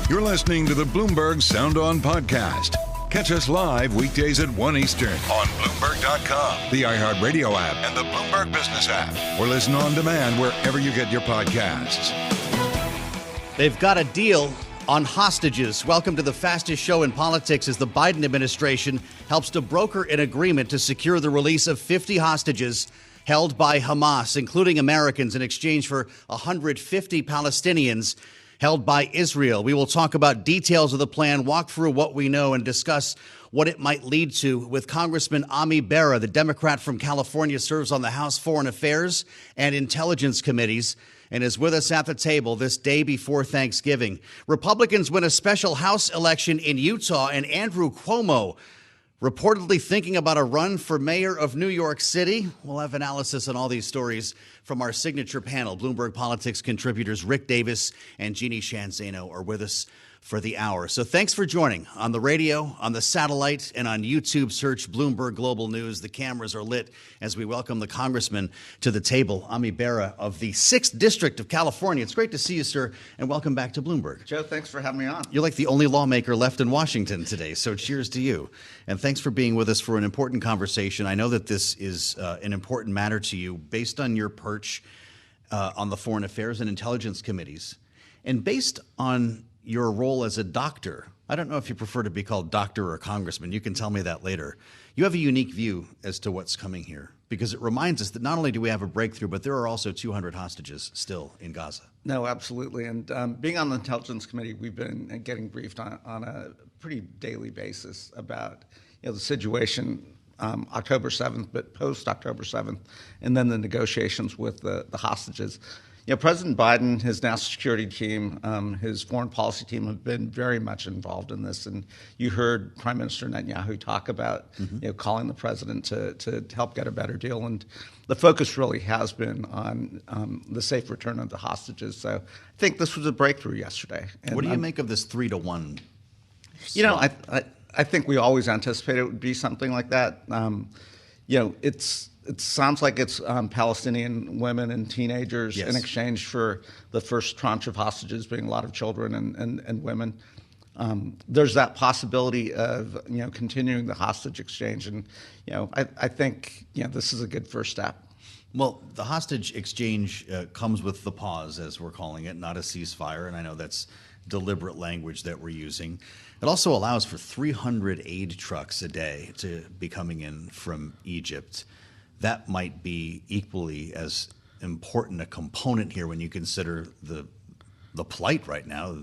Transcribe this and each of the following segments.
You're listening to the Bloomberg Sound On podcast. Catch us live weekdays at 1 Eastern on Bloomberg.com, the iHeartRadio app, and the Bloomberg Business app. Or listen on demand wherever you get your podcasts. They've got a deal on hostages. Welcome to the fastest show in politics as the Biden administration helps to broker an agreement to secure the release of 50 hostages held by Hamas, including Americans, in exchange for 150 Palestinians held by Israel. We will talk about details of the plan, walk through what we know, and discuss what it might lead to with Congressman Ami Bera. The Democrat from California serves on the House Foreign Affairs and Intelligence Committees and is with us at the table this day before Thanksgiving. Republicans win a special House election in Utah, and Andrew Cuomo reportedly thinking about a run for mayor of New York City. We'll have analysis on all these stories from our signature panel. Bloomberg Politics contributors Rick Davis and Jeanne Zaino are with us for the hour. So thanks for joining on the radio, on the satellite, and on YouTube. Search Bloomberg Global News. The cameras are lit as we welcome the Congressman to the table, Ami Bera of the 6th District of California. It's great to see you, sir, and welcome back to Bloomberg. Joe, thanks for having me on. You're like the only lawmaker left in Washington today, so cheers to you. And thanks for being with us for an important conversation. I know that this is an important matter to you based on your perch on the Foreign Affairs and Intelligence Committees, and based on your role as a doctor. I don't know if you prefer to be called doctor or congressman. You can tell me that later. You have a unique view as to what's coming here, because it reminds us that not only do we have a breakthrough, but there are also 200 hostages still in Gaza. No, absolutely. And being on the Intelligence Committee, we've been getting briefed on a pretty daily basis about the situation October 7th, but post-October 7th, and then the negotiations with the hostages. President Biden, his national security team, his foreign policy team have been very much involved in this. And you heard Prime Minister Netanyahu talk about calling the president to help get a better deal. And the focus really has been on the safe return of the hostages. So I think this was a breakthrough yesterday. And what do you make of this 3-1? I think we always anticipated it would be something like that. It sounds like it's Palestinian women and teenagers in exchange for the first tranche of hostages being a lot of children and women. There's that possibility of continuing the hostage exchange, and I think this is a good first step. Well, the hostage exchange comes with the pause, as we're calling it, not a ceasefire, and I know that's deliberate language that we're using. It also allows for 300 aid trucks a day to be coming in from Egypt. That might be equally as important a component here when you consider the plight right now,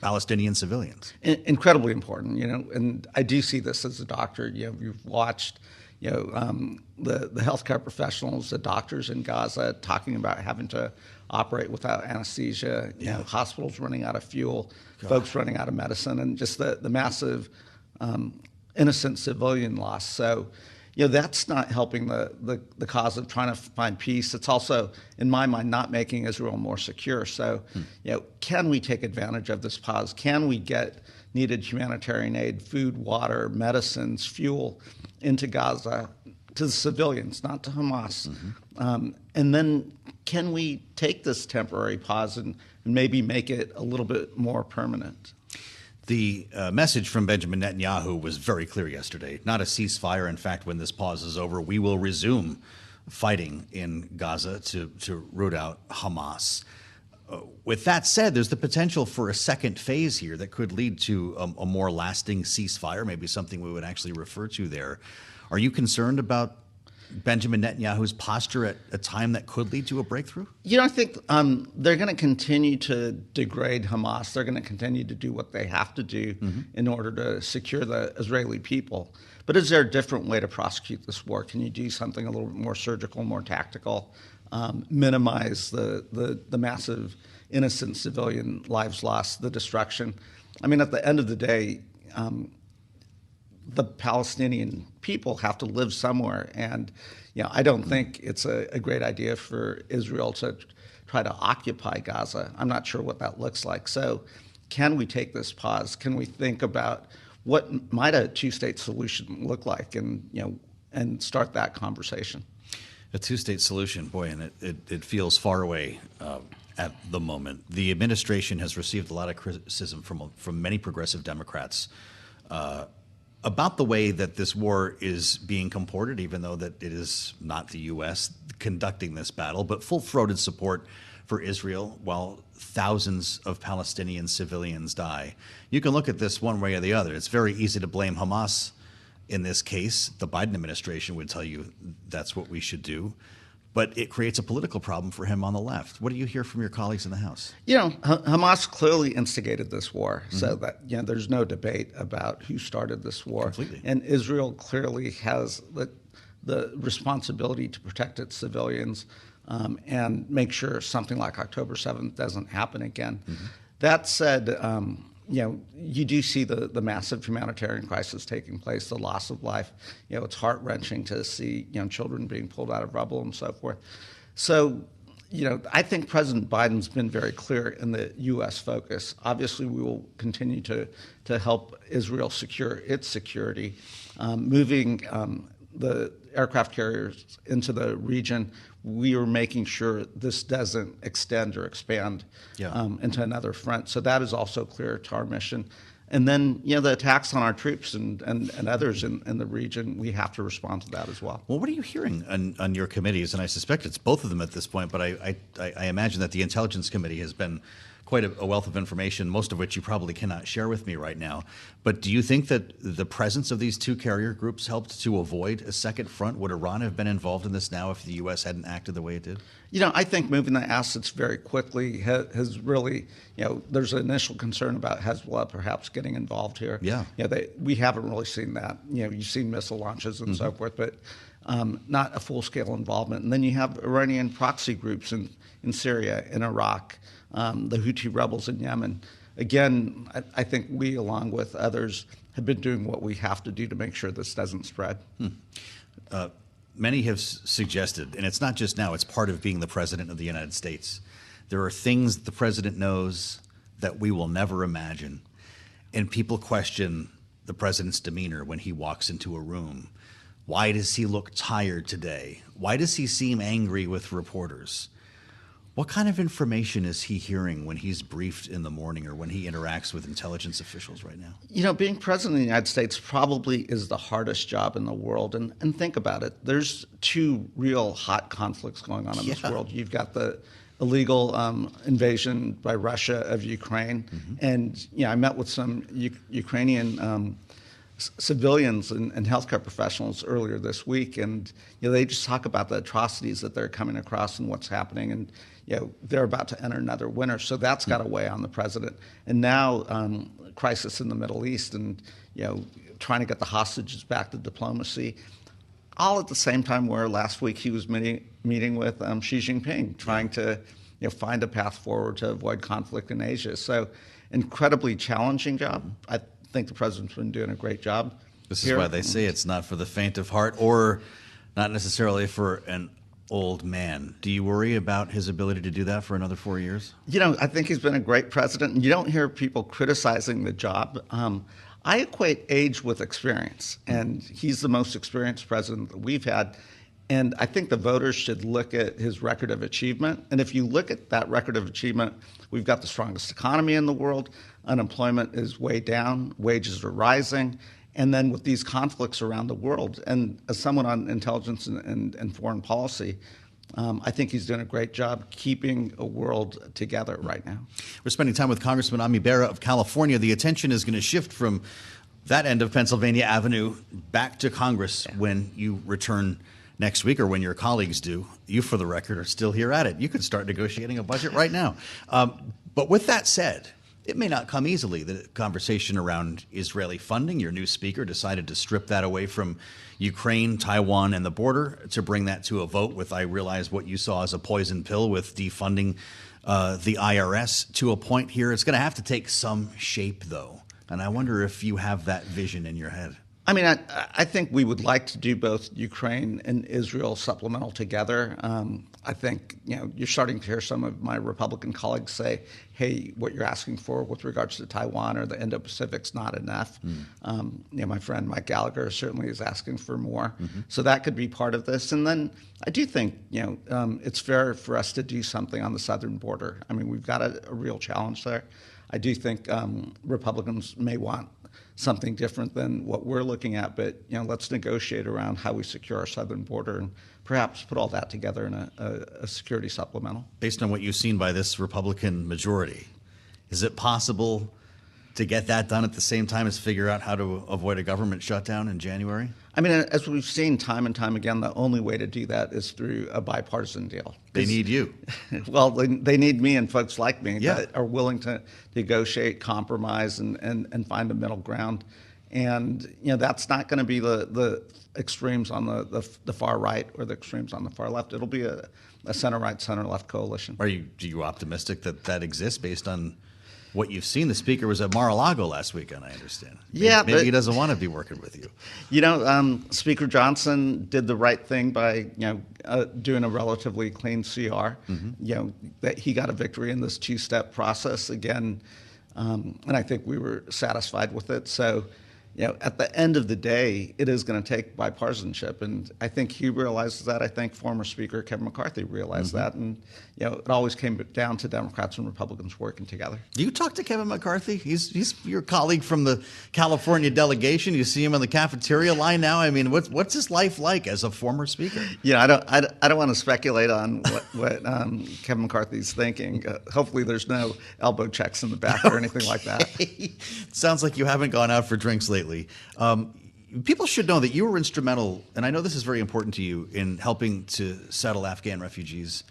Palestinian civilians. Incredibly important, and I do see this as a doctor. You've watched, the healthcare professionals, the doctors in Gaza talking about having to operate without anesthesia, hospitals running out of fuel, folks running out of medicine, and just the massive innocent civilian loss. So, that's not helping the cause of trying to find peace. It's also, in my mind, not making Israel more secure. So, can we take advantage of this pause? Can we get needed humanitarian aid, food, water, medicines, fuel into Gaza to the civilians, not to Hamas? And then can we take this temporary pause and maybe make it a little bit more permanent? The message from Benjamin Netanyahu was very clear yesterday. Not a ceasefire. In fact, when this pause is over, we will resume fighting in Gaza to root out Hamas. With that said, there's the potential for a second phase here that could lead to a more lasting ceasefire, maybe something we would actually refer to there. Are you concerned about Benjamin Netanyahu's posture at a time that could lead to a breakthrough? I think they're going to continue to degrade Hamas. They're going to continue to do what they have to do in order to secure the Israeli people. But is there a different way to prosecute this war? Can you do something a little bit more surgical, more tactical, minimize the massive innocent civilian lives lost, the destruction? I mean, at the end of the day, the Palestinian people have to live somewhere. And, I don't think it's a great idea for Israel to try to occupy Gaza. I'm not sure what that looks like. So can we take this pause? Can we think about what might a two-state solution look like and start that conversation? A two-state solution, boy, and it feels far away at the moment. The administration has received a lot of criticism from many progressive Democrats about the way that this war is being comported, even though that it is not the U.S. conducting this battle, but full-throated support for Israel while thousands of Palestinian civilians die. You can look at this one way or the other. It's very easy to blame Hamas in this case. The Biden administration would tell you that's what we should do. But it creates a political problem for him on the left. What do you hear from your colleagues in the House? Hamas clearly instigated this war, so that there's no debate about who started this war. Completely. And Israel clearly has the responsibility to protect its civilians and make sure something like October 7th doesn't happen again. That said, you do see the massive humanitarian crisis taking place, the loss of life. It's heart-wrenching to see children being pulled out of rubble and so forth. So, I think President Biden's been very clear in the U.S. focus. Obviously, we will continue to help Israel secure its security, moving the aircraft carriers into the region. We are making sure this doesn't extend or expand into another front. So that is also clear to our mission. And then, the attacks on our troops and others in the region, we have to respond to that as well. Well, what are you hearing on your committees? And I suspect it's both of them at this point, but I imagine that the Intelligence Committee has been quite a wealth of information, most of which you probably cannot share with me right now. But do you think that the presence of these two carrier groups helped to avoid a second front? Would Iran have been involved in this now if the U.S. hadn't acted the way it did? I think moving the assets very quickly has really, there's an initial concern about Hezbollah perhaps getting involved here. Yeah. We haven't really seen that. You've seen missile launches and so forth, but not a full-scale involvement. And then you have Iranian proxy groups in Syria, in Iraq, the Houthi rebels in Yemen. Again, I think we, along with others, have been doing what we have to do to make sure this doesn't spread. Many have suggested, and it's not just now, it's part of being the president of the United States. There are things the president knows that we will never imagine. And people question the president's demeanor when he walks into a room. Why does he look tired today? Why does he seem angry with reporters? What kind of information is he hearing when he's briefed in the morning or when he interacts with intelligence officials right now? Being president of the United States probably is the hardest job in the world. And think about it. There's two real hot conflicts going on in this world. You've got the illegal invasion by Russia of Ukraine. And, I met with some Ukrainian civilians and healthcare professionals earlier this week, and they just talk about the atrocities that they're coming across and what's happening, and they're about to enter another winter, so that's got to weigh on the president. And now crisis in the Middle East, and trying to get the hostages back to diplomacy, all at the same time where last week he was meeting with Xi Jinping, trying to find a path forward to avoid conflict in Asia. So incredibly challenging job. I think the president's been doing a great job. This is why they say it's not for the faint of heart, or not necessarily for an old man. Do you worry about his ability to do that for another 4 years? I think he's been a great president, and you don't hear people criticizing the job. I equate age with experience, and he's the most experienced president that we've had. And I think the voters should look at his record of achievement. And if you look at that record of achievement, we've got the strongest economy in the world. Unemployment is way down. Wages are rising. And then with these conflicts around the world, and as someone on intelligence and foreign policy, I think he's doing a great job keeping a world together right now. We're spending time with Congressman Ami Bera of California. The attention is going to shift from that end of Pennsylvania Avenue back to Congress when you return next week, or when your colleagues do. You, for the record, are still here at it. You could start negotiating a budget right now. But with that said, it may not come easily. The conversation around Israeli funding, your new speaker decided to strip that away from Ukraine, Taiwan, and the border to bring that to a vote with, I realize, what you saw as a poison pill with defunding the IRS to a point here. It's going to have to take some shape, though. And I wonder if you have that vision in your head. I mean, I think we would like to do both Ukraine and Israel supplemental together. I think you're starting to hear some of my Republican colleagues say, "Hey, what you're asking for with regards to Taiwan or the Indo-Pacific's not enough." My friend Mike Gallagher certainly is asking for more, so that could be part of this. And then I do think it's fair for us to do something on the southern border. I mean, we've got a real challenge there. I do think Republicans may want something different than what we're looking at, but let's negotiate around how we secure our southern border and perhaps put all that together in a security supplemental. Based on what you've seen by this Republican majority, is it possible to get that done at the same time as figure out how to avoid a government shutdown in January? I mean, as we've seen time and time again, the only way to do that is through a bipartisan deal. They need you. Well, they need me and folks like me that are willing to negotiate, compromise, and find a middle ground. And that's not going to be the extremes on the far right or the extremes on the far left. It'll be a center-right, center-left coalition. Are you optimistic that exists based on what you've seen? The speaker was at Mar-a-Lago last weekend, I understand. Yeah, maybe he doesn't want to be working with you. Speaker Johnson did the right thing by doing a relatively clean CR. That he got a victory in this two-step process again, and I think we were satisfied with it. So. At the end of the day, it is going to take bipartisanship, and I think he realizes that. I think former Speaker Kevin McCarthy realized that, and it always came down to Democrats and Republicans working together. Do you talk to Kevin McCarthy? He's your colleague from the California delegation. You see him on the cafeteria line now. I mean, what's his life like as a former Speaker? I don't want to speculate on what Kevin McCarthy's thinking. Hopefully, there's no elbow checks in the back or anything like that. Sounds like you haven't gone out for drinks lately. People should know that you were instrumental, and I know this is very important to you, in helping to settle Afghan refugees.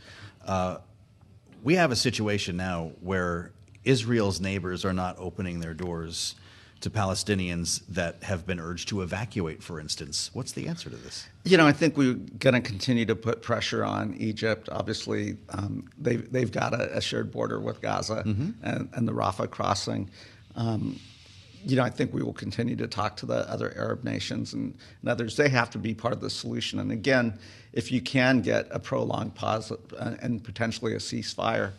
We have a situation now where Israel's neighbors are not opening their doors to Palestinians that have been urged to evacuate, for instance. What's the answer to this? I think we're going to continue to put pressure on Egypt. Obviously, they've got a shared border with Gaza and the Rafah crossing. I think we will continue to talk to the other Arab nations and others. They have to be part of the solution. And again, if you can get a prolonged pause and potentially a ceasefire,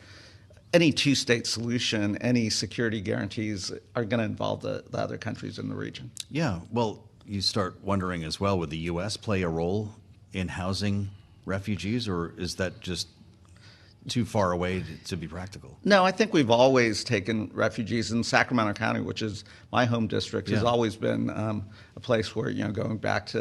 any two-state solution, any security guarantees are going to involve the other countries in the region. Yeah, well, you start wondering as well, would the U.S. play a role in housing refugees, or is that just too far away to be practical? No, I think we've always taken refugees in Sacramento County, which is my home district, has always been a place where, going back to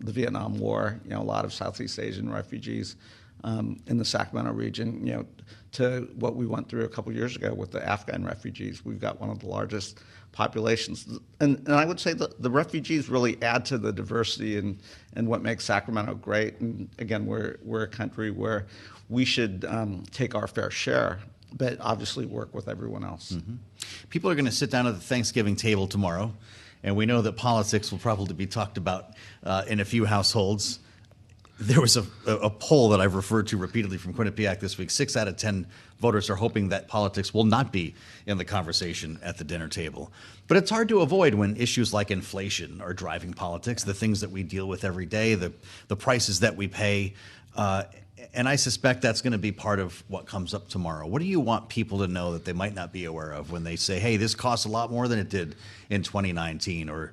the Vietnam War, a lot of Southeast Asian refugees in the Sacramento region, to what we went through a couple years ago with the Afghan refugees. We've got one of the largest populations. And I would say that the refugees really add to the diversity and what makes Sacramento great. And again, we're a country where we should take our fair share, but obviously work with everyone else. People are going to sit down at the Thanksgiving table tomorrow, and we know that politics will probably be talked about in a few households. There was a poll that I've referred to repeatedly from Quinnipiac this week. 6 out of 10 voters are hoping that politics will not be in the conversation at the dinner table. But it's hard to avoid when issues like inflation are driving politics, the things that we deal with every day, the prices that we pay. And I suspect that's going to be part of what comes up tomorrow. What do you want people to know that they might not be aware of when they say, hey, this costs a lot more than it did in 2019, or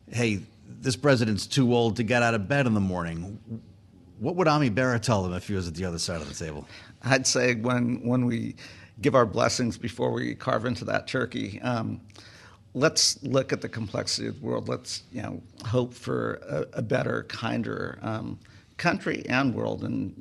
hey, this president's too old to get out of bed in the morning? What would Ami Bera tell them if he was at the other side of the table? I'd say when we give our blessings before we carve into that turkey, let's look at the complexity of the world. Let's hope for a better, kinder country and world. And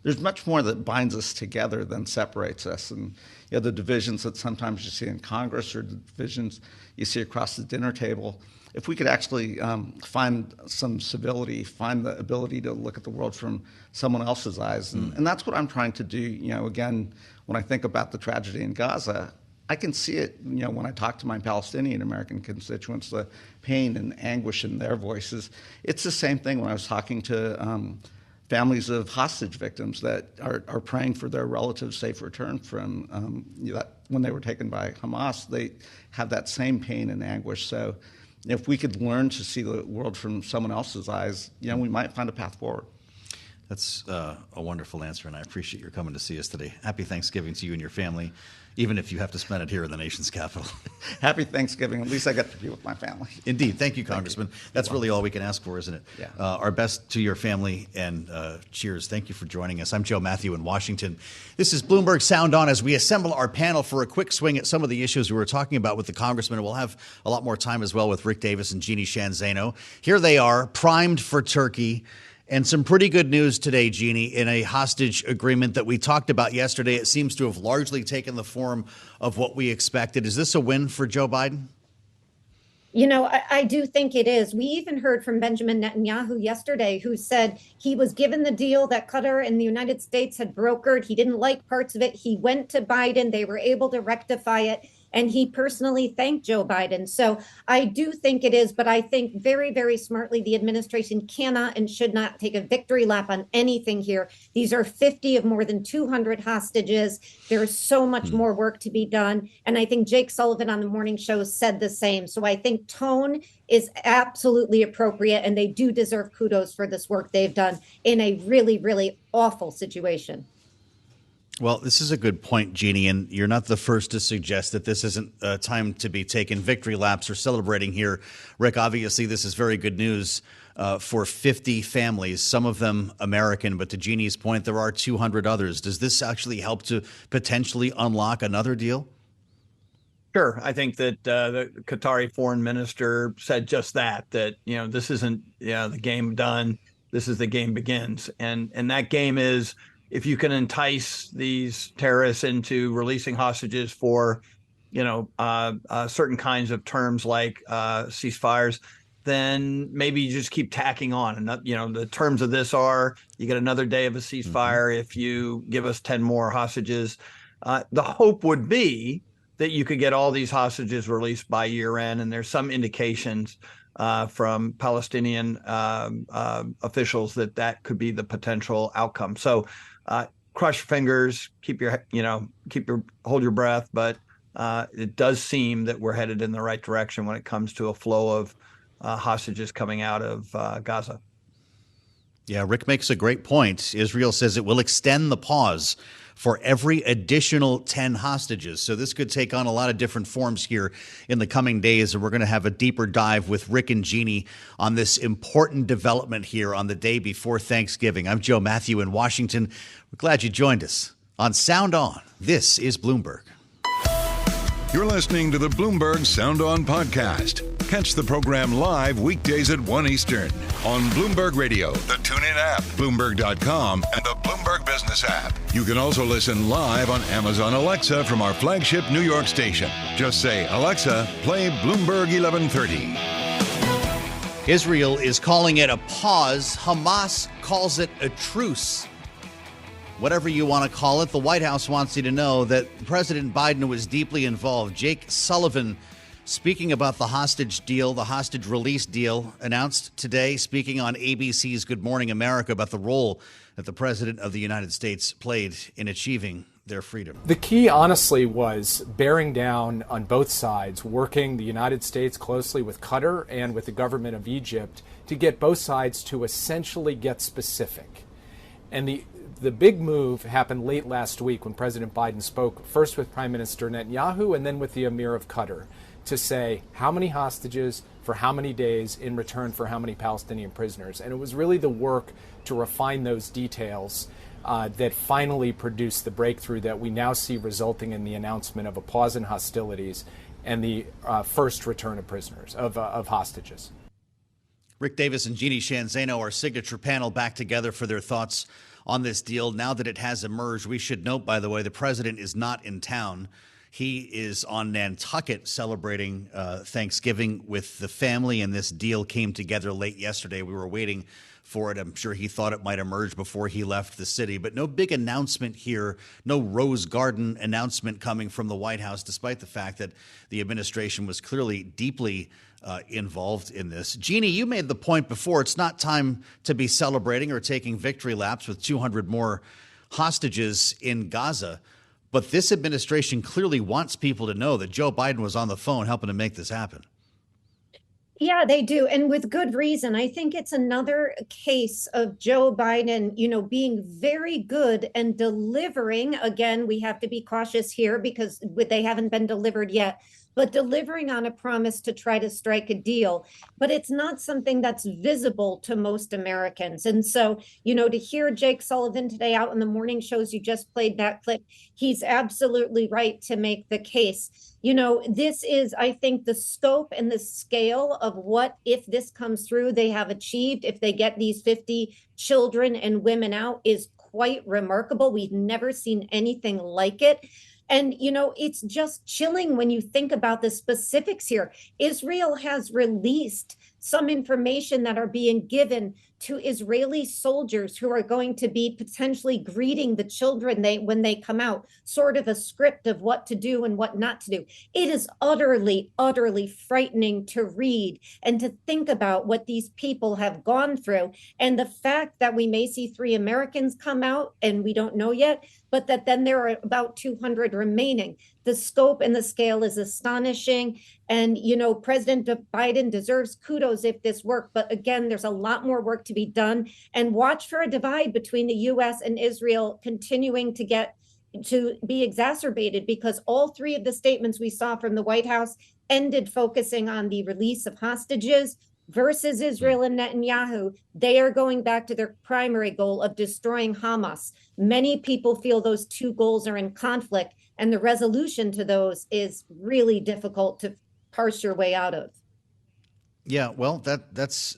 there's much more that binds us together than separates us. And the divisions that sometimes you see in Congress or the divisions you see across the dinner table, if we could actually find some civility, find the ability to look at the world from someone else's eyes. And that's what I'm trying to do. Again, when I think about the tragedy in Gaza, I can see it, when I talk to my Palestinian American constituents, the pain and anguish in their voices. It's the same thing when I was talking to families of hostage victims that are praying for their relatives' safe return from when they were taken by Hamas. They have that same pain and anguish. So if we could learn to see the world from someone else's eyes, we might find a path forward. That's a wonderful answer, and I appreciate your coming to see us today. Happy Thanksgiving to you and your family, even if you have to spend it here in the nation's capital. Happy Thanksgiving. At least I got to be with my family. Indeed. Thank you, Congressman. That's really all we can ask for, isn't it? Yeah. Our best to your family, and cheers. Thank you for joining us. I'm Joe Mathieu in Washington. This is Bloomberg Sound On as we assemble our panel for a quick swing at some of the issues we were talking about with the Congressman. We'll have a lot more time as well with Rick Davis and Jeanne Zaino. Here they are, primed for Turkey. And some pretty good news today, Jeanne, in a hostage agreement that we talked about yesterday. It seems to have largely taken the form of what we expected. Is this a win for Joe Biden? You know, I do think it is. We even heard from Benjamin Netanyahu yesterday, who said he was given the deal that Qatar and the United States had brokered. He didn't like parts of it. He went to Biden. They were able to rectify it. And he personally thanked Joe Biden. So I do think it is. But I think very, very smartly, the administration cannot and should not take a victory lap on anything here. These are 50 of more than 200 hostages. There is so much more work to be done. And I think Jake Sullivan on the morning show said the same. So I think tone is absolutely appropriate. And they do deserve kudos for this work they've done in a really, really awful situation. Well, this is a good point, Jeanne, and you're not the first to suggest that this isn't a time to be taking victory laps or celebrating here. Rick, obviously this is very good news for 50 families, some of them American, but to Jeanne's point, there are 200 others. Does this actually help to potentially unlock another deal? Sure. I think that the Qatari foreign minister said just that, this isn't the game done. This is the game begins. And that game is, if you can entice these terrorists into releasing hostages for, certain kinds of terms like ceasefires, then maybe you just keep tacking on. And, the terms of this are you get another day of a ceasefire if you give us 10 more hostages. The hope would be that you could get all these hostages released by year end. And there's some indications from Palestinian officials that could be the potential outcome. So cross your fingers, hold your breath. But it does seem that we're headed in the right direction when it comes to a flow of hostages coming out of Gaza. Yeah, Rick makes a great point. Israel says it will extend the pause for every additional 10 hostages. So this could take on a lot of different forms here in the coming days. And we're going to have a deeper dive with Rick and Jeanne on this important development here on the day before Thanksgiving. I'm Joe Mathieu in Washington. We're glad you joined us on Sound On. This is Bloomberg. You're listening to the Bloomberg Sound On podcast. Catch the program live weekdays at 1 Eastern on Bloomberg Radio, the TuneIn app, Bloomberg.com, and the Bloomberg Business app. You can also listen live on Amazon Alexa from our flagship New York station. Just say, Alexa, play Bloomberg 1130. Israel is calling it a pause. Hamas calls it a truce. Whatever you want to call it, the White House wants you to know that President Biden was deeply involved. Jake Sullivan, speaking about the hostage deal, the hostage release deal, announced today, speaking on ABC's Good Morning America, about the role that the President of the United States played in achieving their freedom. The key, honestly, was bearing down on both sides, working the United States closely with Qatar and with the government of Egypt to get both sides to essentially get specific. And the big move happened late last week when President Biden spoke first with Prime Minister Netanyahu and then with the Emir of Qatar to say how many hostages for how many days in return for how many Palestinian prisoners. And it was really the work to refine those details that finally produced the breakthrough that we now see resulting in the announcement of a pause in hostilities and the first return of prisoners, of hostages. Rick Davis and Jeanne Zaino, our signature panel, back together for their thoughts on this deal. Now that it has emerged, we should note, by the way, the president is not in town. He is on Nantucket celebrating Thanksgiving with the family, and this deal came together late yesterday. We were waiting for it. I'm sure he thought it might emerge before he left the city, but no big announcement here, no Rose Garden announcement coming from the White House, despite the fact that the administration was clearly deeply involved in this. Jeanne, you made the point before, it's not time to be celebrating or taking victory laps with 200 more hostages in Gaza. But this administration clearly wants people to know that Joe Biden was on the phone helping to make this happen. Yeah, they do. And with good reason. I think it's another case of Joe Biden, being very good and delivering. Again, we have to be cautious here because they haven't been delivered yet, but delivering on a promise to try to strike a deal. But it's not something that's visible to most Americans. And so, to hear Jake Sullivan today out in the morning shows, you just played that clip, he's absolutely right to make the case. This is, I think, the scope and the scale of what, if this comes through, they have achieved, if they get these 50 children and women out, is quite remarkable. We've never seen anything like it. And, it's just chilling when you think about the specifics here. Israel has released some information that are being given to Israeli soldiers who are going to be potentially greeting the children when they come out, sort of a script of what to do and what not to do. It is utterly, utterly frightening to read and to think about what these people have gone through. And the fact that we may see 3 Americans come out, and we don't know yet, but that then there are about 200 remaining. The scope and the scale is astonishing. And, President Biden deserves kudos if this worked. But again, there's a lot more work to be done. And watch for a divide between the U.S. and Israel continuing to be exacerbated, because all 3 of the statements we saw from the White House ended focusing on the release of hostages versus Israel and Netanyahu. They are going back to their primary goal of destroying Hamas. Many people feel those 2 goals are in conflict, and the resolution to those is really difficult to parse your way out of. Yeah, well, that's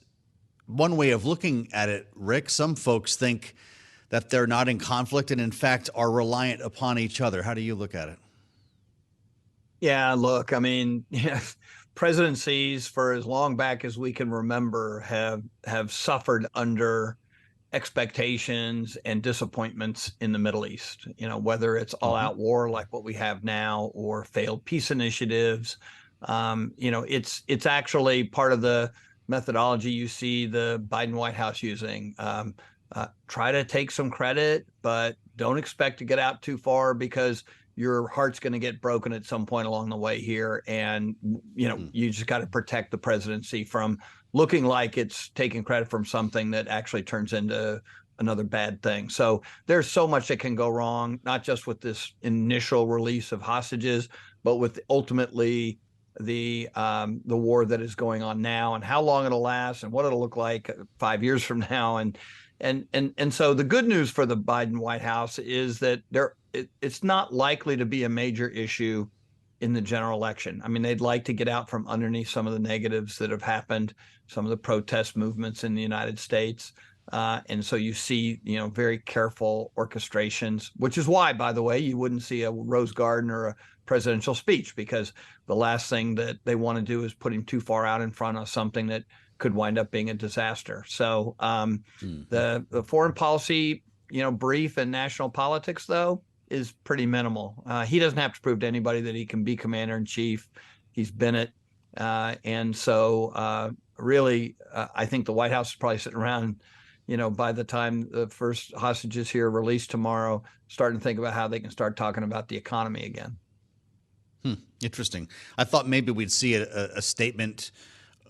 one way of looking at it, Rick. Some folks think that they're not in conflict and, in fact, are reliant upon each other. How do you look at it? Yeah, look, I mean, presidencies for as long back as we can remember have suffered under expectations and disappointments in the Middle East, whether it's all-out war like what we have now or failed peace initiatives. It's actually part of the methodology you see the Biden White House using. Try to take some credit, but don't expect to get out too far, because your heart's going to get broken at some point along the way here. And, you just got to protect the presidency from looking like it's taking credit from something that actually turns into another bad thing. So there's so much that can go wrong, not just with this initial release of hostages, but with ultimately the war that is going on now, and how long it'll last, and what it'll look like 5 years from now. And so the good news for the Biden White House is that it's not likely to be a major issue in the general election. I mean, they'd like to get out from underneath some of the negatives that have happened, some of the protest movements in the United States. And so you see, very careful orchestrations, which is why, by the way, you wouldn't see a Rose Garden or a presidential speech, because the last thing that they want to do is put him too far out in front of something that could wind up being a disaster. So the foreign policy, brief and national politics, though, is pretty minimal. He doesn't have to prove to anybody that he can be commander in chief. He's been it. And so really, I think the White House is probably sitting around, by the time the first hostages here are released tomorrow, starting to think about how they can start talking about the economy again. Interesting. I thought maybe we'd see a statement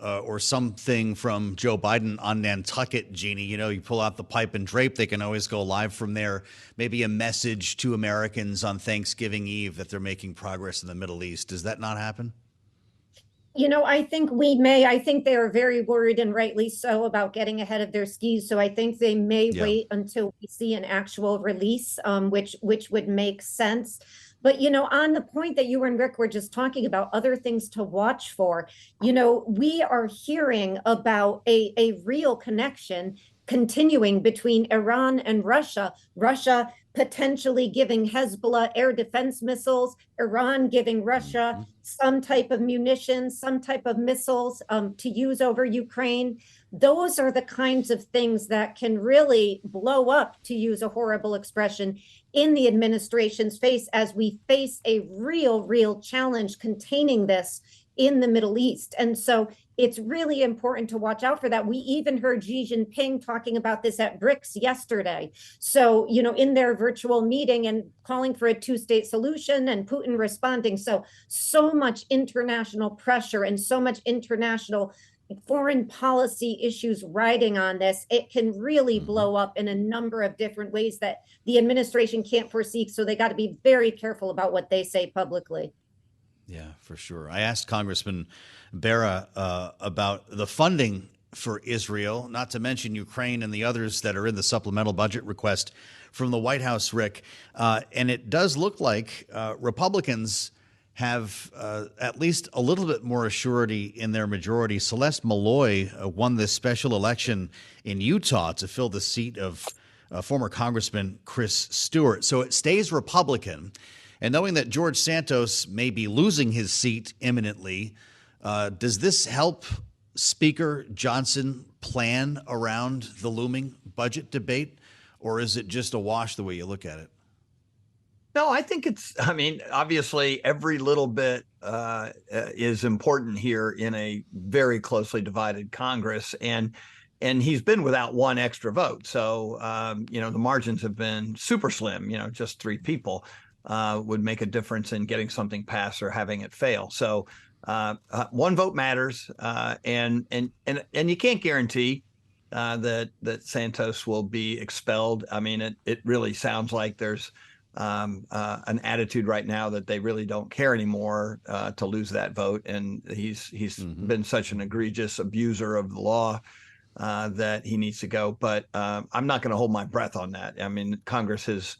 or something from Joe Biden on Nantucket, Jeannie. You pull out the pipe and drape. They can always go live from there. Maybe a message to Americans on Thanksgiving Eve that they're making progress in the Middle East. Does that not happen? I think we may. I think they are very worried, and rightly so, about getting ahead of their skis. So I think they may wait until we see an actual release, which would make sense. But, on the point that you and Rick were just talking about, other things to watch for, we are hearing about a real connection continuing between Iran and Russia. Russia potentially giving Hezbollah air defense missiles, Iran giving Russia some type of munitions, some type of missiles to use over Ukraine. Those are the kinds of things that can really blow up, to use a horrible expression, in the administration's face, as we face a real challenge containing this in the Middle East. And so it's really important to watch out for that. We even heard Xi Jinping talking about this at BRICS yesterday. So, in their virtual meeting, and calling for a 2-state solution, and Putin responding. So much international pressure and so much international foreign policy issues riding on this, it can really blow up in a number of different ways that the administration can't foresee. So they got to be very careful about what they say publicly. Yeah, for sure. I asked Congressman Bera about the funding for Israel, not to mention Ukraine and the others that are in the supplemental budget request from the White House, Rick. And it does look like Republicans have at least a little bit more assurity in their majority. Celeste Malloy won this special election in Utah to fill the seat of former Congressman Chris Stewart. So it stays Republican. And knowing that George Santos may be losing his seat imminently, does this help Speaker Johnson plan around the looming budget debate, or is it just a wash the way you look at it? No, I think obviously every little bit is important here in a very closely divided Congress. And he's been without one extra vote. So, the margins have been super slim, just 3 people would make a difference in getting something passed or having it fail. So one vote matters. And you can't guarantee that Santos will be expelled. I mean, it really sounds like there's an attitude right now that they really don't care anymore to lose that vote. And he's been such an egregious abuser of the law that he needs to go. But I'm not going to hold my breath on that. I mean, Congress has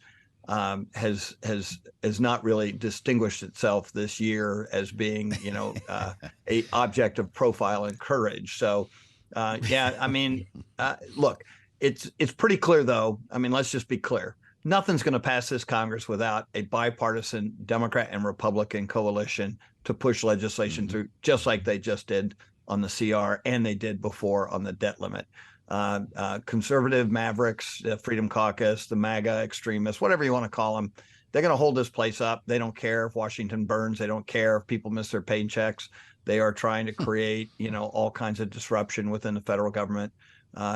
not really distinguished itself this year as being, a object of profile and courage. So, look, it's pretty clear, though. I mean, let's just be clear. Nothing's going to pass this Congress without a bipartisan Democrat and Republican coalition to push legislation through, just like they just did on the CR and they did before on the debt limit. Conservative mavericks, the Freedom Caucus, the MAGA extremists, whatever you want to call them, they're going to hold this place up. They don't care if Washington burns. They don't care if people miss their paychecks. They are trying to create, all kinds of disruption within the federal government.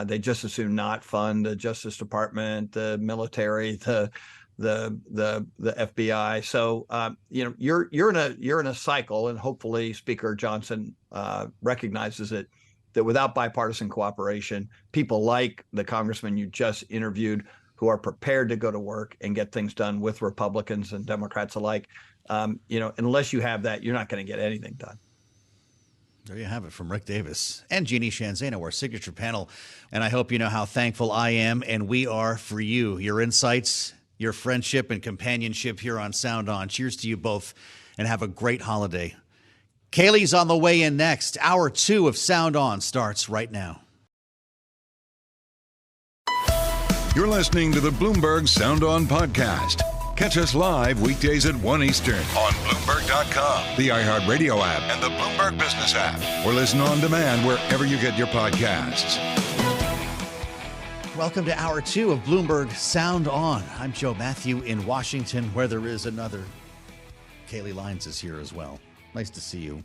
They just as soon not fund the Justice Department, the military, the FBI. So you're in a cycle, and hopefully Speaker Johnson recognizes it, that without bipartisan cooperation, people like the congressman you just interviewed, who are prepared to go to work and get things done with Republicans and Democrats alike, unless you have that, you're not going to get anything done. There you have it from Rick Davis and Jeanne, Zaino, our signature panel. And I hope you know how thankful I am and we are for you, your insights, your friendship and companionship here on Sound On. Cheers to you both and have a great holiday. Kailey's on the way in next. Hour 2 of Sound On starts right now. You're listening to the Bloomberg Sound On podcast. Catch us live weekdays at 1 Eastern on Bloomberg.com, the iHeartRadio app, and the Bloomberg Business app. Or listen on demand wherever you get your podcasts. Welcome to Hour 2 of Bloomberg Sound On. I'm Joe Mathieu in Washington, where there is another. Kailey Leinz is here as well. Nice to see you.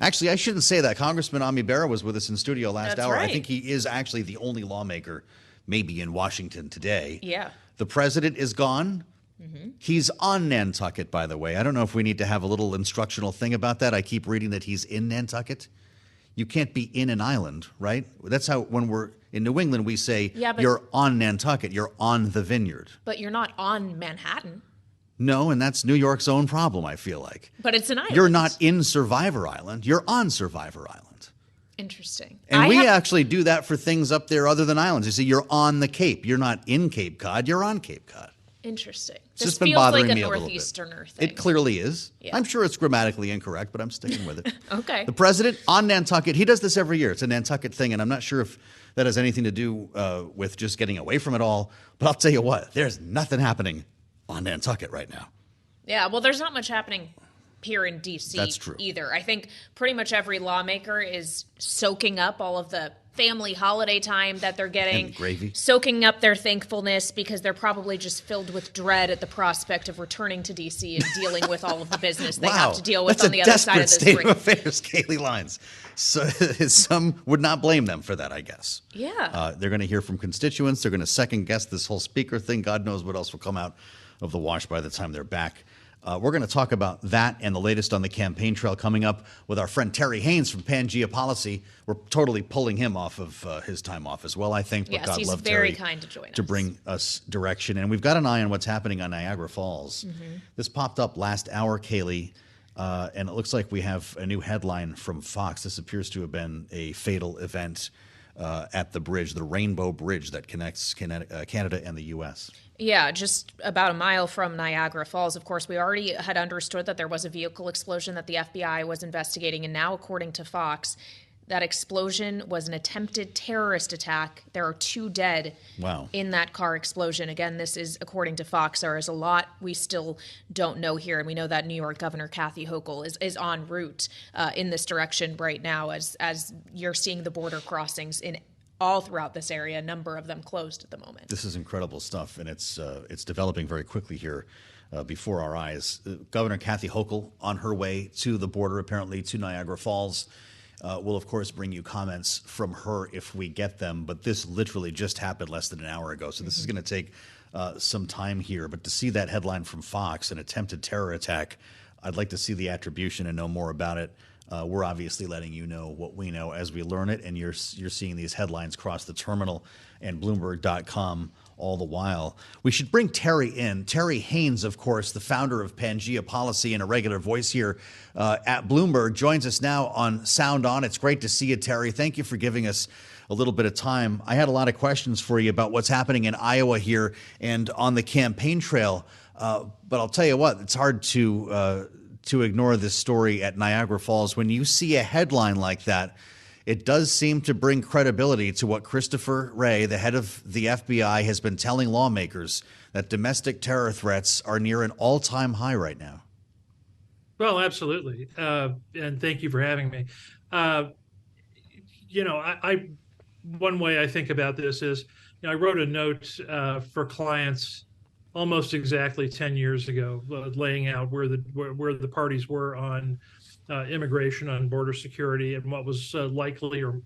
Actually, I shouldn't say that. Congressman Ami Bera was with us in studio last hour. Right. I think he is actually the only lawmaker maybe in Washington today. Yeah. The president is gone. He's on Nantucket, by the way. I don't know if we need to have a little instructional thing about that. I keep reading that he's in Nantucket. You can't be in an island, right? That's how, when we're in New England, we say, you're on Nantucket, you're on the vineyard. But you're not on Manhattan. No, and that's New York's own problem, I feel like. But it's an island. You're not in Survivor Island, you're on Survivor Island. Interesting. And we actually do that for things up there other than islands. You see, you're on the Cape. You're not in Cape Cod, you're on Cape Cod. Interesting. It's just been bothering me a little bit. Northeasterner thing. It clearly is. Yeah. I'm sure it's grammatically incorrect, but I'm sticking with it. Okay. The president on Nantucket, he does this every year. It's a Nantucket thing, and I'm not sure if that has anything to do with just getting away from it all. But I'll tell you what, there's nothing happening on Nantucket right now. Yeah, well, there's not much happening here in D.C. That's true. Either. I think pretty much every lawmaker is soaking up all of the family holiday time that they're getting, and gravy, soaking up their thankfulness because they're probably just filled with dread at the prospect of returning to D.C. and dealing with all of the business they have to deal with on the other side of this state ring. of affairs, Kailey Leinz. So some would not blame them for that, I guess. Yeah. They're going to hear from constituents. They're going to second guess this whole speaker thing. God knows what else will come out of the wash by the time they're back We're going to talk about that and the latest on the campaign trail coming up with our friend Terry Haines from Pangea Policy. We're totally pulling him off of his time off as well, I think. But yes, God he's love very Terry kind to join us. to bring us direction. And we've got an eye on what's happening on Niagara Falls. This popped up last hour, Kailey, and it looks like we have a new headline from Fox. This appears to have been a fatal event at the bridge, the Rainbow Bridge that connects Canada and the U.S. Yeah, just about a mile from Niagara Falls. Of course, we already had understood that there was a vehicle explosion that the FBI was investigating. And now, according to Fox, that explosion was an attempted terrorist attack. There are 2 dead in that car explosion. Again, this is according to Fox. There is a lot we still don't know here. And we know that New York Governor Kathy Hochul is en route in this direction right now as you're seeing the border crossings in all throughout this area, a number of them closed at the moment. This is incredible stuff, and it's developing very quickly here before our eyes. Governor Kathy Hochul on her way to the border, apparently to Niagara Falls. We'll, of course, bring you comments from her if we get them, but this literally just happened less than an hour ago, so this is going to take some time here. But to see that headline from Fox, an attempted terror attack, I'd like to see the attribution and know more about it. We're obviously letting you know what we know as we learn it, and you're seeing these headlines cross the terminal and Bloomberg.com all the while. We should bring Terry in. Terry Haines, of course, the founder of Pangea Policy and a regular voice here at Bloomberg, joins us now on Sound On. It's great to see you, Terry. Thank you for giving us a little bit of time. I had a lot of questions for you about what's happening in Iowa here and on the campaign trail, but I'll tell you what, it's hard to ignore this story at Niagara Falls. When you see a headline like that, it does seem to bring credibility to what Christopher Wray, the head of the FBI, has been telling lawmakers, that domestic terror threats are near an all-time high right now. Well, absolutely. And thank you for having me. One way I think about this is, I wrote a note for clients almost exactly 10 years ago, laying out where the parties were on immigration, on border security, and what was likely or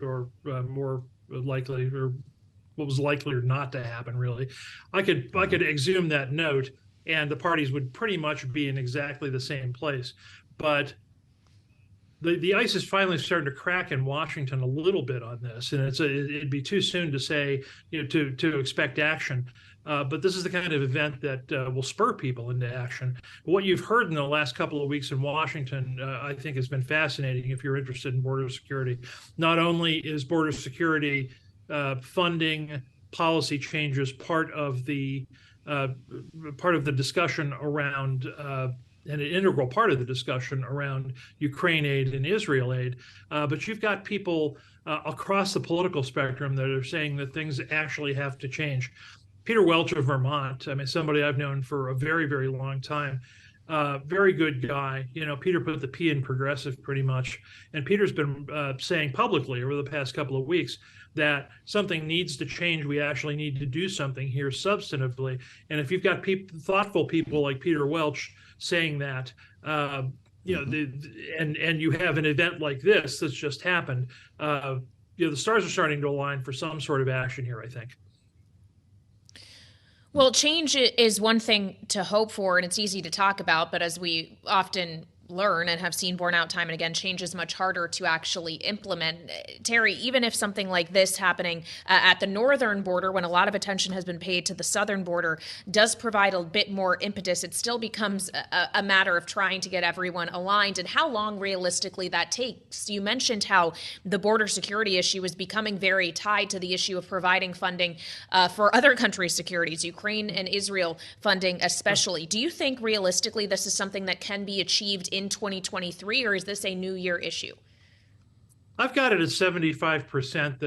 more likely, or what was likely or not to happen. Really, I could exhume that note, and the parties would pretty much be in exactly the same place. But the ice is finally starting to crack in Washington a little bit on this, and it'd be too soon to say, to expect action. But this is the kind of event that will spur people into action. What you've heard in the last couple of weeks in Washington, I think, has been fascinating if you're interested in border security. Not only is border security funding policy changes part of the discussion around and an integral part of the discussion around Ukraine aid and Israel aid, but you've got people across the political spectrum that are saying that things actually have to change. Peter Welch of Vermont, somebody I've known for a very, very long time, very good guy. Peter put the P in progressive pretty much. And Peter's been saying publicly over the past couple of weeks that something needs to change. We actually need to do something here substantively. And if you've got thoughtful people like Peter Welch saying that, and you have an event like this that's just happened, the stars are starting to align for some sort of action here, I think. Well, change is one thing to hope for, and it's easy to talk about, but as we often learn and have seen borne out time and again, change is much harder to actually implement. Terry, even if something like this happening at the northern border, when a lot of attention has been paid to the southern border, does provide a bit more impetus, it still becomes a matter of trying to get everyone aligned and how long realistically that takes. You mentioned how the border security issue is becoming very tied to the issue of providing funding for other countries' securities, Ukraine and Israel funding especially. Do you think realistically this is something that can be achieved in 2023, or is this a new year issue? I've got it at 75%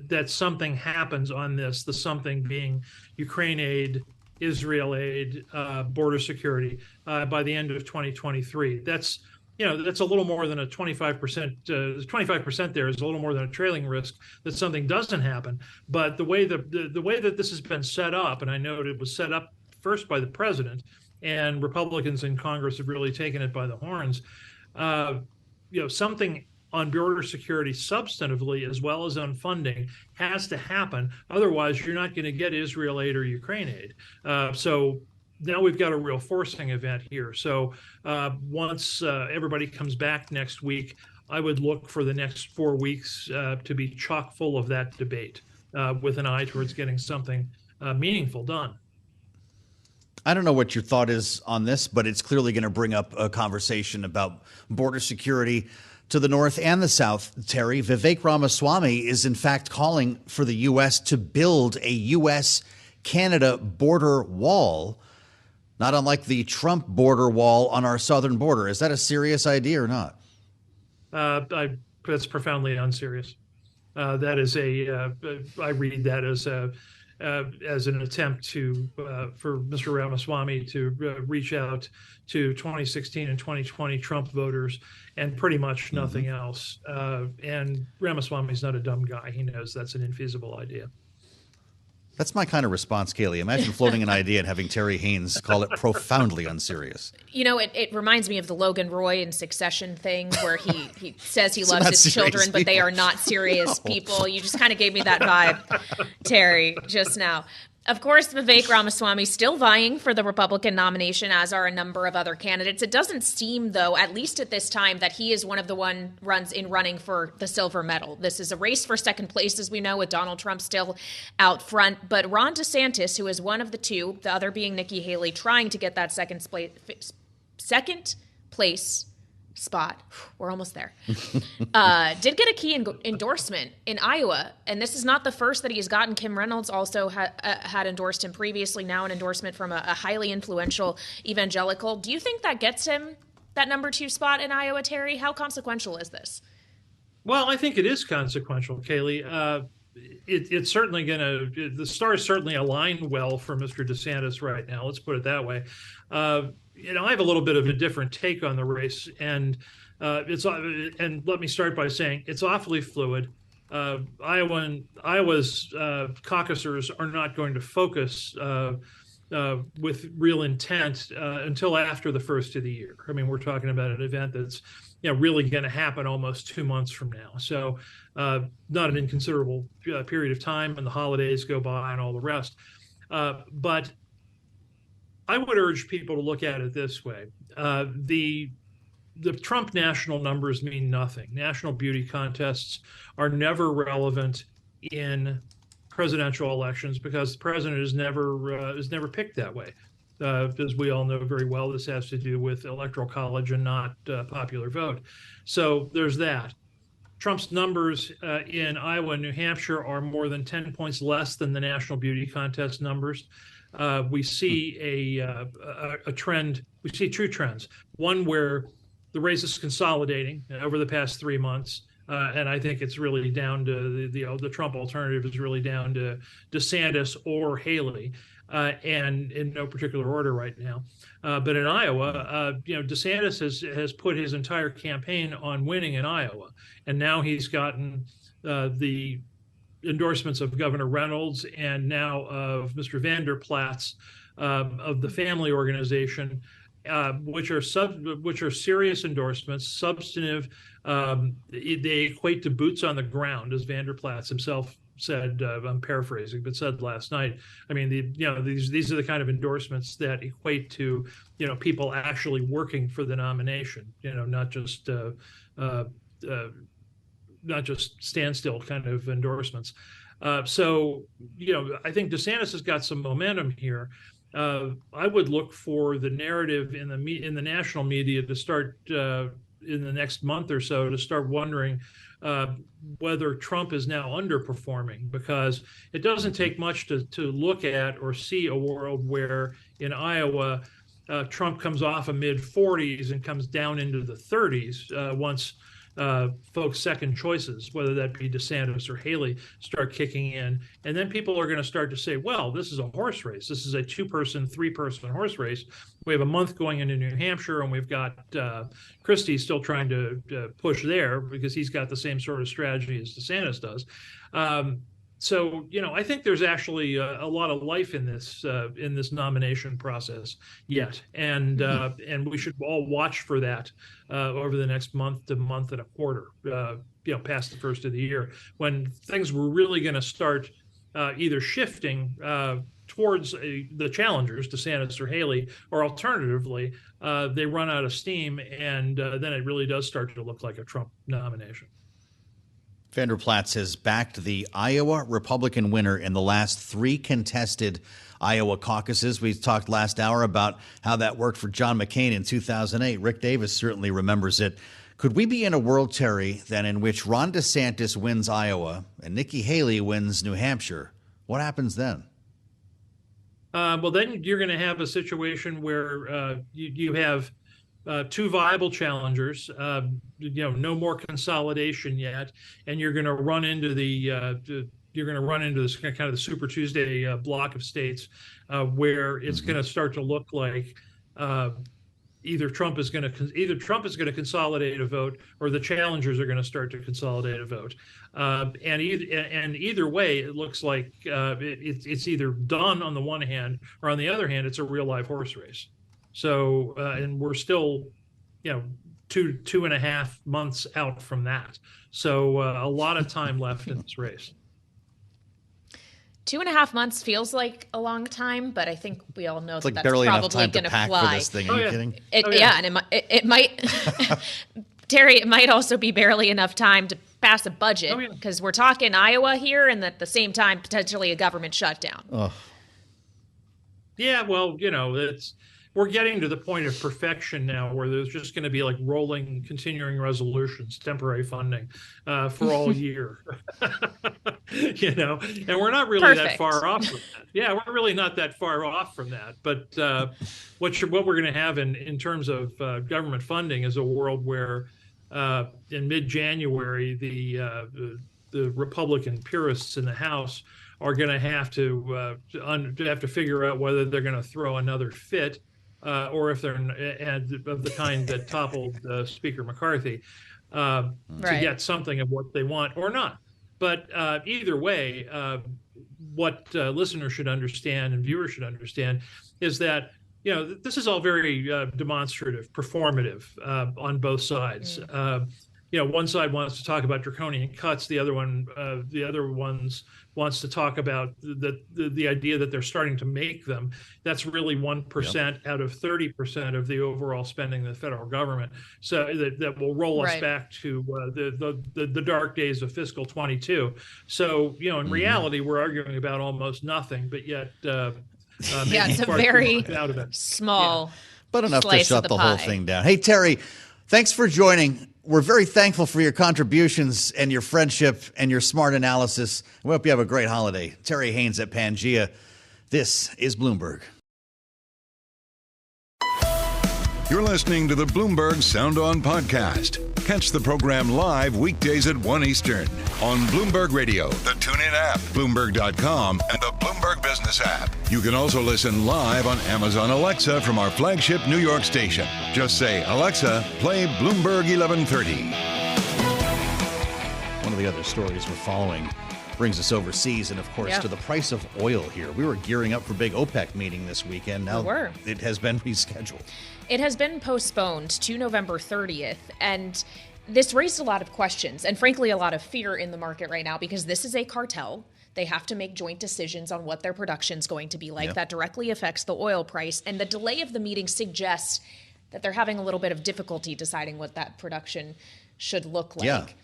that something happens on this, the something being Ukraine aid, Israel aid, border security by the end of 2023. That's a little more than a 25%. 25% there is a little more than a trailing risk that something doesn't happen. But the way that this has been set up, and I know it was set up first by the president, and Republicans in Congress have really taken it by the horns. Something on border security substantively as well as on funding has to happen. Otherwise, you're not going to get Israel aid or Ukraine aid. So now we've got a real forcing event here. So once everybody comes back next week, I would look for the next 4 weeks to be chock full of that debate with an eye towards getting something meaningful done. I don't know what your thought is on this, but it's clearly going to bring up a conversation about border security to the north and the south. Terry, Vivek Ramaswamy is in fact calling for the U.S. to build a U.S.-Canada border wall, not unlike the Trump border wall on our southern border. Is that a serious idea or not? That's profoundly unserious. That is I read that as an attempt for Mr. Ramaswamy to reach out to 2016 and 2020 Trump voters and pretty much nothing else. And Ramaswamy's not a dumb guy. He knows that's an infeasible idea. That's my kind of response, Kailey. Imagine floating an idea and having Terry Haines call it profoundly unserious. You know, it reminds me of the Logan Roy in Succession thing where he says he loves his children, people. but they are not serious people. You just kind of gave me that vibe, Terry, just now. Of course, Vivek Ramaswamy still vying for the Republican nomination, as are a number of other candidates. It doesn't seem, though, at least at this time, that he is one of the running for the silver medal. This is a race for second place, as we know, with Donald Trump still out front. But Ron DeSantis, who is one of the two, the other being Nikki Haley, trying to get that second place spot. We're almost there. Did get a key endorsement in Iowa, and this is not the first that he has gotten. Kim Reynolds also had endorsed him previously, now an endorsement from a highly influential evangelical. Do you think that gets him that number 2 spot in Iowa, Terry? How consequential is this? Well, I think it is consequential, Kailey. It's certainly the stars certainly align well for Mr. DeSantis right now. Let's put it that way. I have a little bit of a different take on the race, and let me start by saying it's awfully fluid. Iowa's caucusers are not going to focus with real intent until after the first of the year. I mean, we're talking about an event that's really going to happen almost 2 months from now. So not an inconsiderable period of time, and the holidays go by and all the rest. But I would urge people to look at it this way. The Trump national numbers mean nothing. National beauty contests are never relevant in presidential elections because the president is never picked that way. As we all know very well, this has to do with electoral college and not popular vote. So there's that. Trump's numbers in Iowa and New Hampshire are more than 10 points less than the national beauty contest numbers. We see a trend. We see two trends. One where the race is consolidating over the past 3 months, and I think it's really down to the Trump alternative is really down to DeSantis or Haley, and in no particular order right now. But in Iowa, DeSantis has put his entire campaign on winning in Iowa, and now he's gotten the endorsements of Governor Reynolds and now of Mr. Vander Plaats of the family organization, which are serious endorsements, substantive. They equate to boots on the ground, as Vander Plaats himself said. I'm paraphrasing, but said last night. I mean, these are the kind of endorsements that equate to people actually working for the nomination. Not just standstill kind of endorsements. So I think DeSantis has got some momentum here. I would look for the narrative in the national media to start in the next month or so to start wondering whether Trump is now underperforming, because it doesn't take much to look at or see a world where in Iowa Trump comes off a mid-40s and comes down into the 30s once folks' second choices, whether that be DeSantis or Haley, start kicking in. And then people are going to start to say, well, this is a horse race. This is a 2-person, 3-person horse race. We have a month going into New Hampshire, and we've got Christie still trying to push there because he's got the same sort of strategy as DeSantis does. So, I think there's actually a lot of life in this nomination process yet, and we should all watch for that over the next month to month and a quarter, past the first of the year, when things were really going to start either shifting towards the challengers, DeSantis or Haley, or alternatively, they run out of steam, and then it really does start to look like a Trump nomination. Vanderplatz has backed the Iowa Republican winner in the last 3 contested Iowa caucuses. We talked last hour about how that worked for John McCain in 2008. Rick Davis certainly remembers it. Could we be in a world, Terry, then in which Ron DeSantis wins Iowa and Nikki Haley wins New Hampshire? What happens then? Well, then you're going to have a situation where you have 2 viable challengers. No more consolidation yet, and you're going to run into this kind of the Super Tuesday block of states where it's going to start to look like either Trump is going to consolidate a vote, or the challengers are going to start to consolidate a vote. And either way, it looks like it's either done on the one hand, or on the other hand, it's a real live horse race. So, and we're still, 2.5 months out from that. So a lot of time left in this race. 2.5 months feels like a long time, but I think we all know it's that like that's barely probably enough time going to to pack fly. for this thing. Are you kidding? And it might, Terry, it might also be barely enough time to pass a budget, because we're talking Iowa here, and at the same time, potentially a government shutdown. Oh. Yeah, well, we're getting to the point of perfection now where there's just going to be like rolling continuing resolutions, temporary funding for all year. And we're not really that far off from that. Yeah, we're really not that far off from that. But what we're going to have in terms of government funding is a world where in mid-January, the Republican purists in the House are going to have to figure out whether they're going to throw another fit, or if they're of the kind that toppled Speaker McCarthy, to get something of what they want or not. But either way, what listeners should understand and viewers should understand is that this is all very demonstrative, performative on both sides. One side wants to talk about draconian cuts. The other ones wants to talk about the idea that they're starting to make them. That's really 1% out of 30% of the overall spending of the federal government. So that will roll us back to the dark days of fiscal 22. So in reality, we're arguing about almost nothing, but yet it's a very small, but enough to slice shut of the pie. whole thing down. Hey, Terry, thanks for joining. We're very thankful for your contributions and your friendship and your smart analysis. We hope you have a great holiday. Terry Haines at Pangea. This is Bloomberg. You're listening to the Bloomberg Sound On podcast. Catch the program live weekdays at 1 Eastern on Bloomberg Radio, the TuneIn app, Bloomberg.com, and the Bloomberg Business app. You can also listen live on Amazon Alexa from our flagship New York station. Just say, Alexa, play Bloomberg 1130. One of the other stories we're following brings us overseas and, of course, to the price of oil here. We were gearing up for big OPEC meeting this weekend. Now it has been rescheduled. It has been postponed to November 30th, and this raised a lot of questions and, frankly, a lot of fear in the market right now, because this is a cartel. They have to make joint decisions on what their production is going to be like. That directly affects the oil price, and the delay of the meeting suggests that they're having a little bit of difficulty deciding what that production should look like.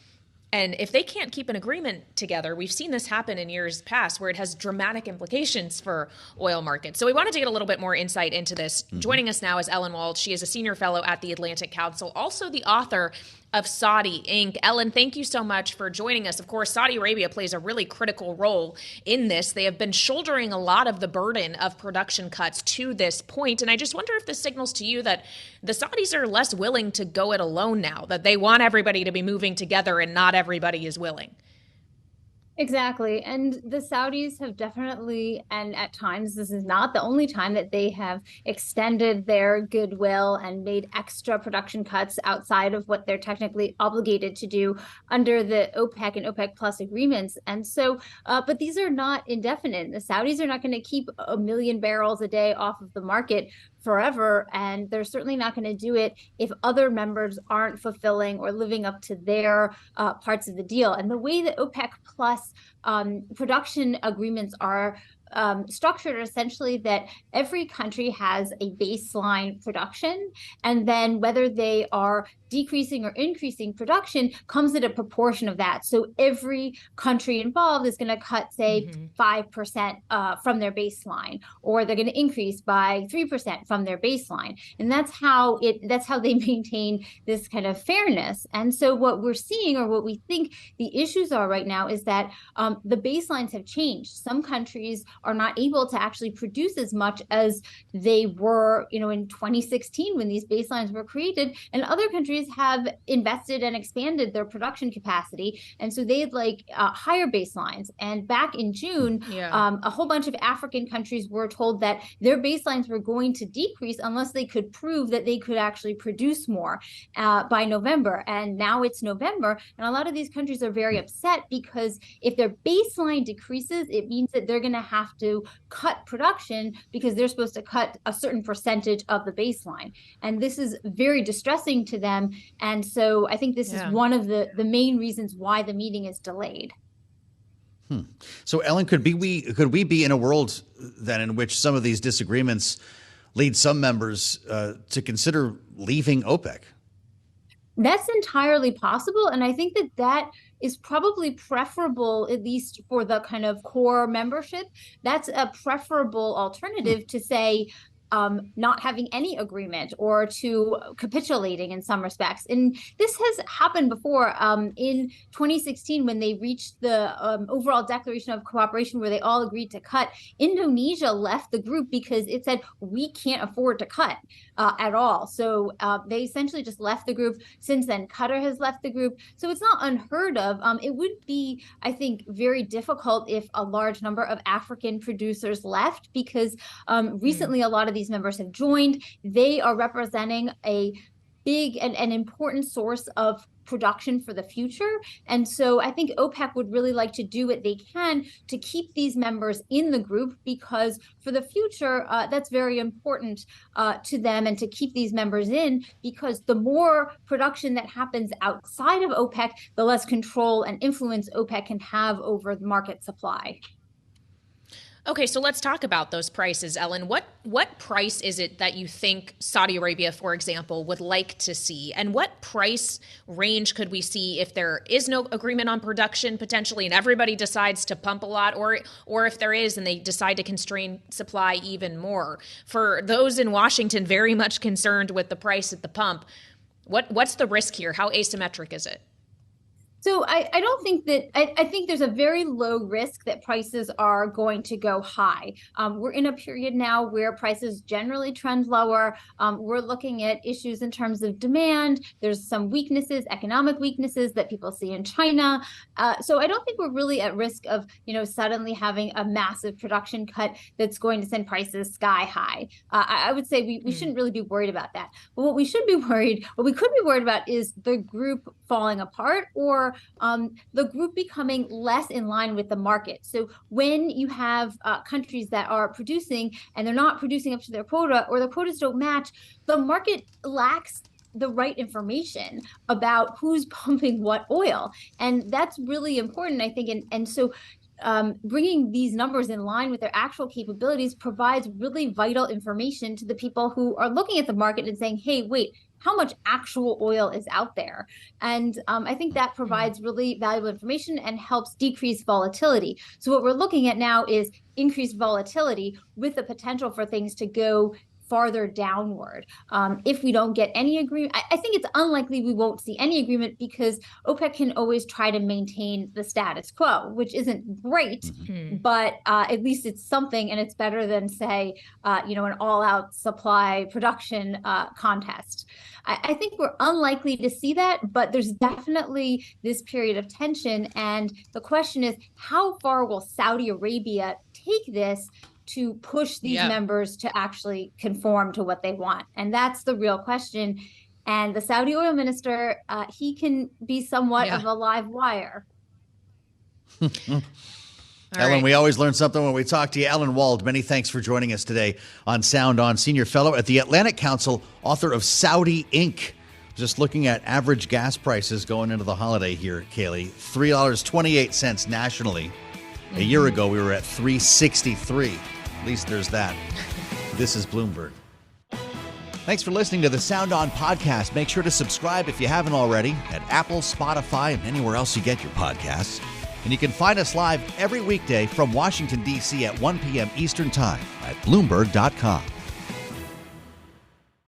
And if they can't keep an agreement together, we've seen this happen in years past where it has dramatic implications for oil markets. So we wanted to get a little bit more insight into this. Joining us now is Ellen Wald. She is a senior fellow at the Atlantic Council, also the author of Saudi Inc. Ellen, thank you so much for joining us. Of course, Saudi Arabia plays a really critical role in this. They have been shouldering a lot of the burden of production cuts to this point. And I just wonder if this signals to you that the Saudis are less willing to go it alone now, that they want everybody to be moving together and not everybody is willing. Exactly. And the Saudis have definitely, and at times this is not the only time that they have extended their goodwill and made extra production cuts outside of what they're technically obligated to do under the OPEC and OPEC plus agreements. And so, but these are not indefinite. The Saudis are not going to keep 1 million barrels a day off of the market forever, and they're certainly not going to do it if other members aren't fulfilling or living up to their parts of the deal. And the way that OPEC plus production agreements are structured essentially that every country has a baseline production, and then whether they are decreasing or increasing production comes at a proportion of that. So every country involved is going to cut, say, 5% from their baseline, or they're going to increase by 3% from their baseline. And that's how they maintain this kind of fairness. And so what we're seeing, or what we think the issues are right now, is that the baselines have changed. Some countries are not able to actually produce as much as they were, in 2016 when these baselines were created, and other countries have invested and expanded their production capacity, and so they had higher baselines. And back in June, a whole bunch of African countries were told that their baselines were going to decrease unless they could prove that they could actually produce more by November. And now it's November, and a lot of these countries are very upset because if their baseline decreases, it means that they're going to have to cut production because they're supposed to cut a certain percentage of the baseline. And this is very distressing to them. And so I think this is one of the main reasons why the meeting is delayed. So, Ellen, could we be in a world then in which some of these disagreements lead some members to consider leaving OPEC? That's entirely possible. And I think that is probably preferable, at least for the kind of core membership. That's a preferable alternative to, say, not having any agreement or to capitulating in some respects. And this has happened before. In 2016, when they reached the overall declaration of cooperation where they all agreed to cut, Indonesia left the group because it said, we can't afford to cut at all. So they essentially just left the group. Since then, Qatar has left the group. So it's not unheard of. It would be, I think, very difficult if a large number of African producers left, because recently a lot of these members have joined. They are representing a big and an important source of production for the future. And so I think OPEC would really like to do what they can to keep these members in the group, because for the future, that's very important to them, and to keep these members in, because the more production that happens outside of OPEC, the less control and influence OPEC can have over the market supply. Okay, so let's talk about those prices, Ellen. What price is it that you think Saudi Arabia, for example, would like to see? And what price range could we see if there is no agreement on production potentially and everybody decides to pump a lot, or if there is and they decide to constrain supply even more? For those in Washington very much concerned with the price at the pump, what's the risk here? How asymmetric is it? So I don't think that, I think there's a very low risk that prices are going to go high. We're in a period now where prices generally trend lower. We're looking at issues in terms of demand. There's some weaknesses, economic weaknesses that people see in China. So I don't think we're really at risk of, suddenly having a massive production cut that's going to send prices sky high. I would say we shouldn't really be worried about that. But what we could be worried about is the group falling apart, or the group becoming less in line with the market. So when you have countries that are producing and they're not producing up to their quota, or the quotas don't match, the market lacks the right information about who's pumping what oil. And that's really important, I think. And so bringing these numbers in line with their actual capabilities provides really vital information to the people who are looking at the market and saying, hey, wait, how much actual oil is out there? And I think that provides really valuable information and helps decrease volatility. So what we're looking at now is increased volatility with the potential for things to go farther downward. If we don't get any agreement, I think it's unlikely we won't see any agreement, because OPEC can always try to maintain the status quo, which isn't great, but at least it's something, and it's better than, say, an all-out supply production contest. I think we're unlikely to see that, but there's definitely this period of tension. And the question is, how far will Saudi Arabia take this to push these members to actually conform to what they want? And that's the real question. And the Saudi oil minister, he can be somewhat of a live wire. Ellen, we always learn something when we talk to you. Ellen Wald, many thanks for joining us today on Sound On, senior fellow at the Atlantic Council, author of Saudi Inc. Just looking at average gas prices going into the holiday here, Kailey, $3.28 nationally. A year ago, we were at 363. At least there's that. This is Bloomberg. Thanks for listening to the Sound On podcast. Make sure to subscribe if you haven't already at Apple, Spotify, and anywhere else you get your podcasts. And you can find us live every weekday from Washington, D.C. at 1 p.m. Eastern Time at Bloomberg.com.